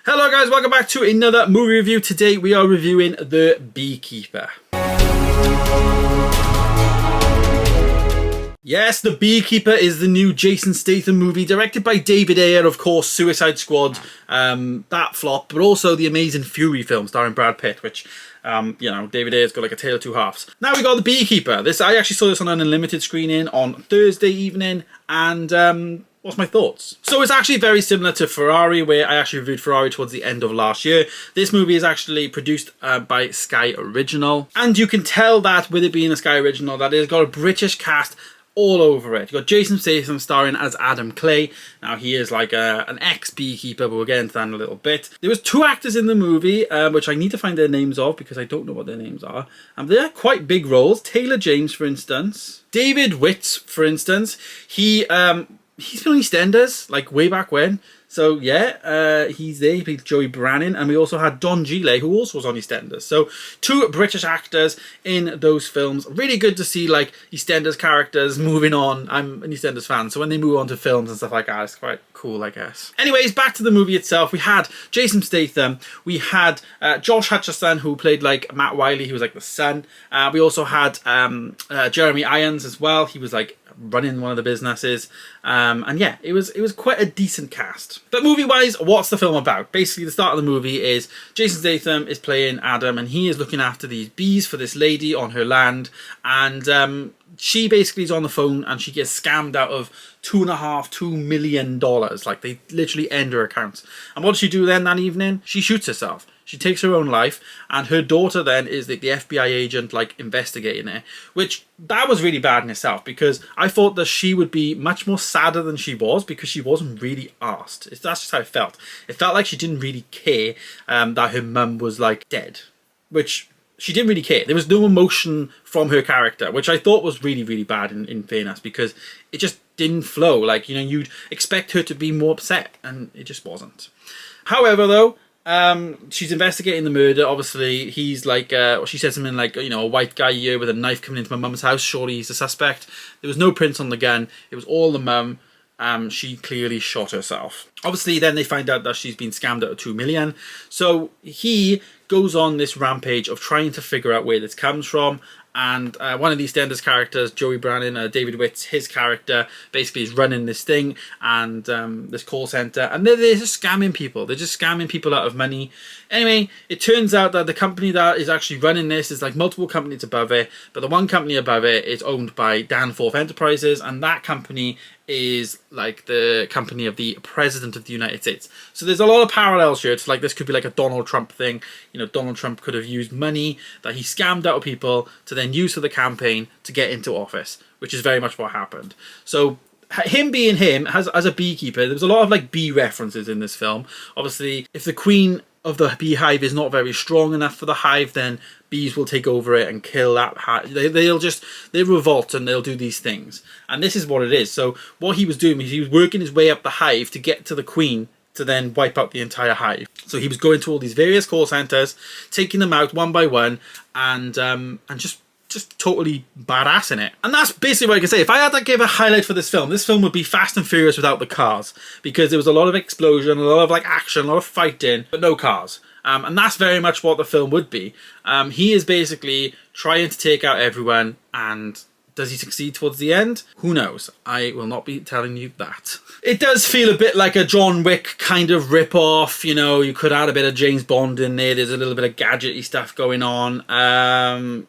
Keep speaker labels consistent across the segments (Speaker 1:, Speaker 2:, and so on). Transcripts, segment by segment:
Speaker 1: Hello guys, welcome back to another movie review. Today we are reviewing The Beekeeper. Yes, The Beekeeper is the new Jason Statham movie, directed by David Ayer, of course, Suicide Squad, that flop, but also the Amazing Fury film starring Brad Pitt, which, David Ayer's got like a tale of two halves. Now we got The Beekeeper. I actually saw this on an unlimited screening on Thursday evening, and what's my thoughts? So it's actually very similar to Ferrari, where I actually reviewed Ferrari towards the end of last year. This movie is actually produced by Sky Original, and you can tell that with it being a Sky Original, that it's got a British cast all over it. You've got Jason Statham starring as Adam Clay. Now he is like an ex-beekeeper, but we'll get into that in a little bit. There was two actors in the movie, which I need to find their names of because I don't know what their names are. They're quite big roles. Taylor James, for instance. David Witt, for instance. He's been on EastEnders, like way back when. So yeah, he's there. He played Joey Brannan, and we also had Don Gile, who also was on EastEnders. So two British actors in those films. Really good to see like EastEnders characters moving on. I'm an EastEnders fan, so when they move on to films and stuff like that, it's quite cool, I guess. Anyways, back to the movie itself. We had Jason Statham. We had Josh Hutcherson, who played like Matt Wiley. He was like the son. We also had Jeremy Irons as well. He was like running one of the businesses, and yeah, it was quite a decent cast. But movie wise, what's the film about? Basically, the start of the movie is Jason Statham is playing Adam, and he is looking after these bees for this lady on her land, and she basically is on the phone and she gets scammed out of $2 million. Like, they literally end her accounts. And what does she do then that evening? She shoots herself. She takes her own life, and her daughter then is the FBI agent, like, investigating it, which, that was really bad in itself, because I thought that she would be much more sadder than she was, because she wasn't really asked. That's just how it felt. It felt like she didn't really care that her mum was, like, dead, which she didn't really care. There was no emotion from her character, which I thought was really, really bad in fairness, because it just didn't flow. Like, you know, you'd expect her to be more upset, and it just wasn't. However, though, she's investigating the murder. Obviously, he's like, she said something like, you know, a white guy here with a knife coming into my mum's house. Surely he's the suspect. There was no prints on the gun. It was all the mum. She clearly shot herself. Obviously, then they find out that she's been scammed out of $2 million. So he goes on this rampage of trying to figure out where this comes from. And one of the EastEnders characters, Joey Brannan, David Witt, his character, basically is running this thing and this call center, and they're just scamming people. They're just scamming people out of money. Anyway, it turns out that the company that is actually running this is like multiple companies above it, but the one company above it is owned by Danforth Enterprises, and that company is like the company of the President of the United States. So there's a lot of parallels here. It's like this could be like a Donald Trump thing. You know, Donald Trump could have used money that he scammed out of people to then use for the campaign to get into office, which is very much what happened. So him being him, as a beekeeper, there was a lot of like bee references in this film. Obviously, if the queen of the beehive is not very strong enough for the hive, then bees will take over it and kill that hive. They revolt and they'll do these things. And this is what it is. So what he was doing is he was working his way up the hive to get to the queen to then wipe out the entire hive. So he was going to all these various call centers, taking them out one by one, and just totally badass in it. And that's basically what I can say. If I had to give a highlight for this film would be Fast and Furious without the cars, because there was a lot of explosion, a lot of like action, a lot of fighting, but no cars. And that's very much what the film would be. He is basically trying to take out everyone, and does he succeed towards the end? Who knows? I will not be telling you that. It does feel a bit like a John Wick kind of rip-off. You know, you could add a bit of James Bond in there. There's a little bit of gadgety stuff going on.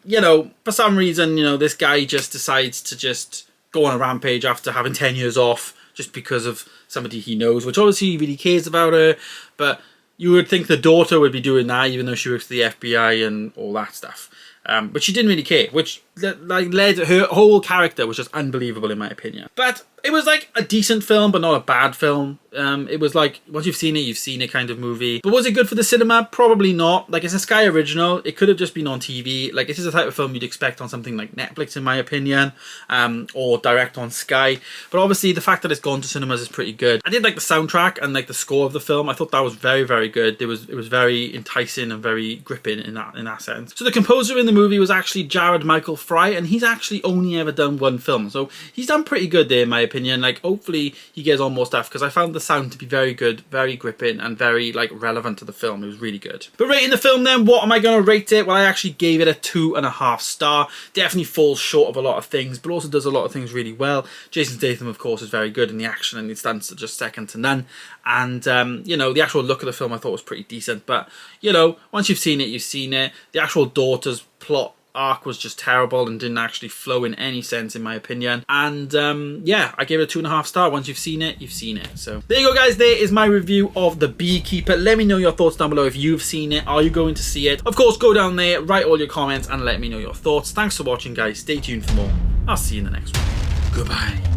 Speaker 1: You know, for some reason, you know, this guy just decides to just go on a rampage after having 10 years off just because of somebody he knows, which obviously he really cares about her. But you would think the daughter would be doing that, even though she works for the FBI and all that stuff. But she didn't really care, which led her whole character was just unbelievable in my opinion. But it was like a decent film, but not a bad film. It was like, once you've seen it kind of movie. But was it good for the cinema? Probably not. Like, it's a Sky original. It could have just been on TV. Like, this is the type of film you'd expect on something like Netflix, in my opinion, or direct on Sky. But obviously, the fact that it's gone to cinemas is pretty good. I did like the soundtrack and like the score of the film. I thought that was very, very good. It was very enticing and very gripping in that sense. So the composer in the movie was actually Jared Michael Fry, and he's actually only ever done one film. So he's done pretty good there, in my opinion. opinion. Like, hopefully he gets on more stuff, because I found the sound to be very good, very gripping, and very, like, relevant to the film. It was really good. But rating the film then, what am I going to rate it? Well, I actually gave it a 2.5 star. Definitely falls short of a lot of things, but also does a lot of things really well. Jason Statham, of course, is very good, and the action and the stunts are just second to none. And, you know, the actual look of the film I thought was pretty decent. But, you know, once you've seen it, you've seen it. The actual daughter's plot arc was just terrible and didn't actually flow in any sense, in my opinion. And yeah, I gave it a 2.5 star. Once you've seen it, you've seen it. So there you go, guys. There is my review of The Beekeeper. Let me know your thoughts down below. If you've seen it, are you going to see it? Of course, go down there, write all your comments, and let me know your thoughts. Thanks for watching, guys. Stay tuned for more. I'll see you in the next one. Goodbye.